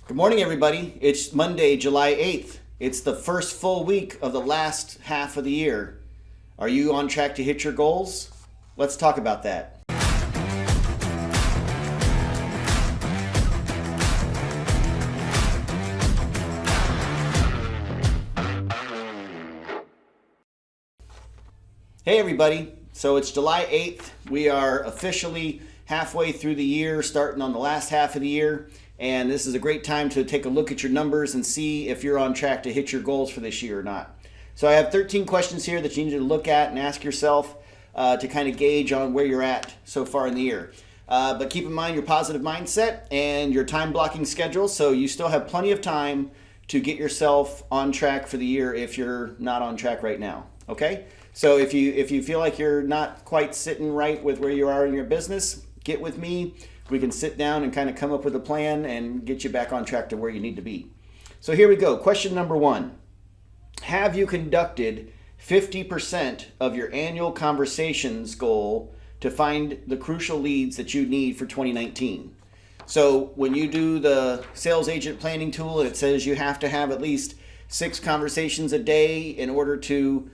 Good morning, everybody. It's Monday, July 8th. It's the first full week of the last half of the year. Are you on track to hit your goals? Let's talk about that. Hey, everybody. So it's July 8th. We are officially halfway through the year, starting on the last half of the year. And this is a great time to take a look at your numbers and see if you're on track to hit your goals for this year or not. So I have 13 questions here that you need to look at and ask yourself to kind of gauge on where you're at so far in the year. But keep in mind your positive mindset and your time blocking schedule, so you still have plenty of time to get yourself on track for the year if you're not on track right now. Okay? So if you feel like you're not quite sitting right with where you are in your business, get with me. We can sit down and kind of come up with a plan and get you back on track to where you need to be. So here we go. Question number 1. Have you conducted 50% of your annual conversations goal to find the crucial leads that you need for 2019? So when you do the sales agent planning tool, it says you have to have at least 6 conversations a day in order to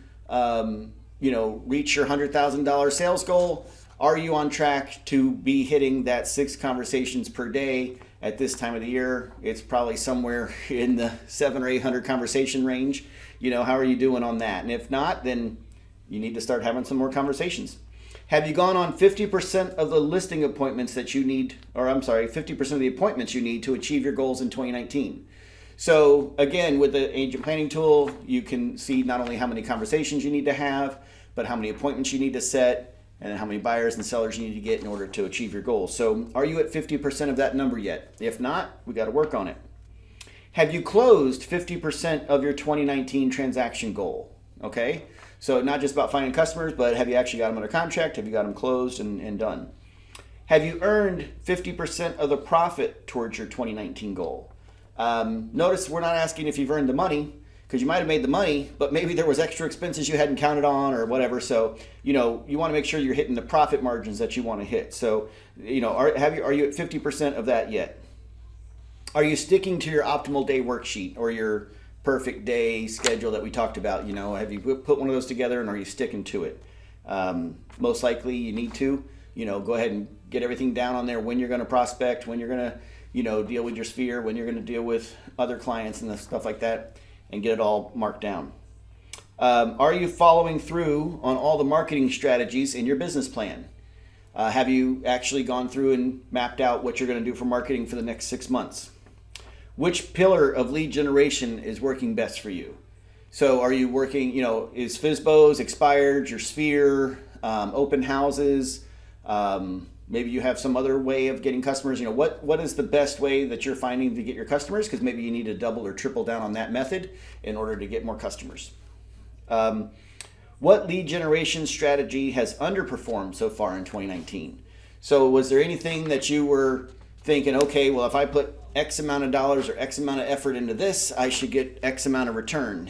reach your $100,000 sales goal. Are you on track to be hitting that 6 conversations per day at this time of the year? It's probably somewhere in the 700 or 800 conversation range. How are you doing on that? And if not, then you need to start having some more conversations. Have you gone on 50% of the listing appointments that you need, 50% of the appointments you need to achieve your goals in 2019? So again, with the agent planning tool, you can see not only how many conversations you need to have, but how many appointments you need to set, and how many buyers and sellers you need to get in order to achieve your goals. So are you at 50% of that number yet? If not, we got to work on it. Have you closed 50% of your 2019 transaction goal? Okay, so not just about finding customers, but have you actually got them under contract? Have you got them closed and done? Have you earned 50% of the profit towards your 2019 goal? Notice we're not asking if you've earned the money, because you might have made the money, but maybe there was extra expenses you hadn't counted on or whatever. So, you want to make sure you're hitting the profit margins that you want to hit. So, are you at 50% of that yet? Are you sticking to your optimal day worksheet or your perfect day schedule that we talked about? Have you put one of those together and are you sticking to it? Most likely you need to, go ahead and get everything down on there, when you're going to prospect, when you're going to, deal with your sphere, when you're going to deal with other clients and stuff like that, and get it all marked down. Are you following through on all the marketing strategies in your business plan? Have you actually gone through and mapped out what you're going to do for marketing for the next 6 months? Which pillar of lead generation is working best for you? So are you working, is FSBOs expired, your sphere, open houses, maybe you have some other way of getting customers. What is the best way that you're finding to get your customers? Because maybe you need to double or triple down on that method in order to get more customers. What lead generation strategy has underperformed so far in 2019? So was there anything that you were thinking, okay, well, if I put X amount of dollars or X amount of effort into this, I should get X amount of return?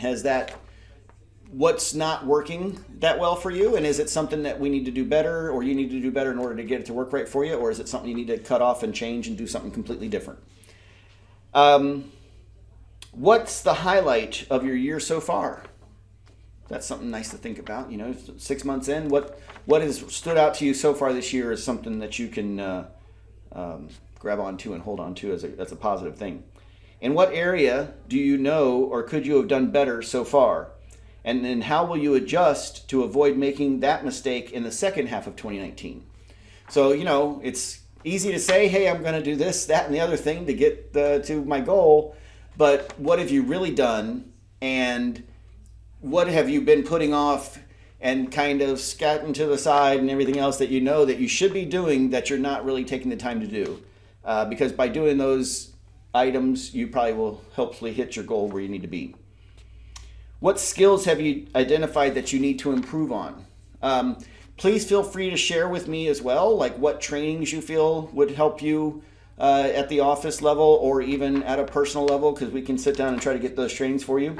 What's not working that well for you, and is it something that we need to do better, or you need to do better in order to get it to work right for you, or is it something you need to cut off and change and do something completely different? What's the highlight of your year so far? That's something nice to think about. 6 months in, what has stood out to you so far this year is something that you can grab onto and hold on to as a positive thing. In what area do you know or could you have done better so far? And then how will you adjust to avoid making that mistake in the second half of 2019? So, it's easy to say, hey, I'm going to do this, that, and the other thing to get to my goal. But what have you really done? And what have you been putting off and kind of scatting to the side and everything else that that you should be doing that you're not really taking the time to do? Because by doing those items, you probably will hopefully hit your goal where you need to be. What skills have you identified that you need to improve on? Please feel free to share with me as well, like what trainings you feel would help you at the office level or even at a personal level, because we can sit down and try to get those trainings for you.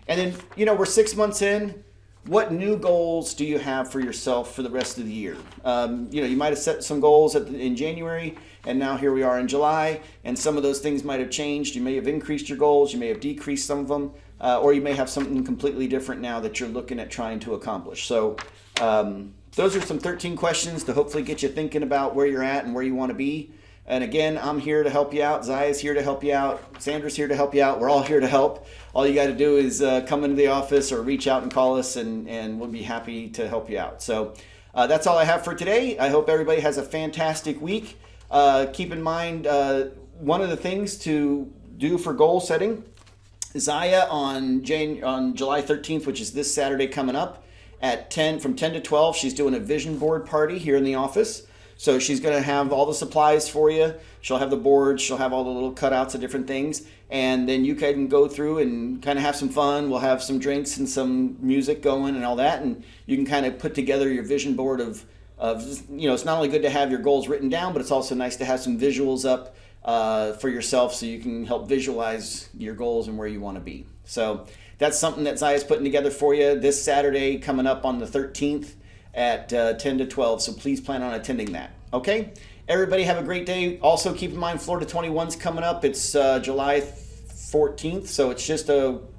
And then, we're 6 months in. What new goals do you have for yourself for the rest of the year? You might have set some goals in January, and now here we are in July, and some of those things might have changed. You may have increased your goals, you may have decreased some of them, or you may have something completely different now that you're looking at trying to accomplish. So those are some 13 questions to hopefully get you thinking about where you're at and where you want to be. And again, I'm here to help you out. Zaya's here to help you out. Sandra's here to help you out. We're all here to help. All you got to do is come into the office or reach out and call us, and we'll be happy to help you out. So that's all I have for today. I hope everybody has a fantastic week. Keep in mind, one of the things to do for goal setting, Zaya on July 13th, which is this Saturday coming up, from 10 to 12, she's doing a vision board party here in the office. So she's going to have all the supplies for you. She'll have the boards. She'll have all the little cutouts of different things. And then you can go through and kind of have some fun. We'll have some drinks and some music going and all that. And you can kind of put together your vision board of it's not only good to have your goals written down, but it's also nice to have some visuals up for yourself so you can help visualize your goals and where you want to be. So that's something that Zaya's putting together for you this Saturday coming up on the 13th. At 10 to 12, so please plan on attending that. Okay, everybody have a great day. Also keep in mind Florida 21's coming up. It's July 14th, so it's just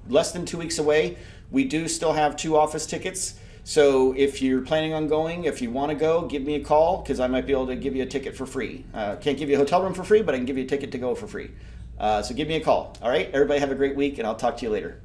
less than 2 weeks away. We do still have 2 office tickets, so if you're planning on going, if you want to go, give me a call because I might be able to give you a ticket for free. Can't give you a hotel room for free, but I can give you a ticket to go for free. So give me a call. All right, everybody have a great week, and I'll talk to you later.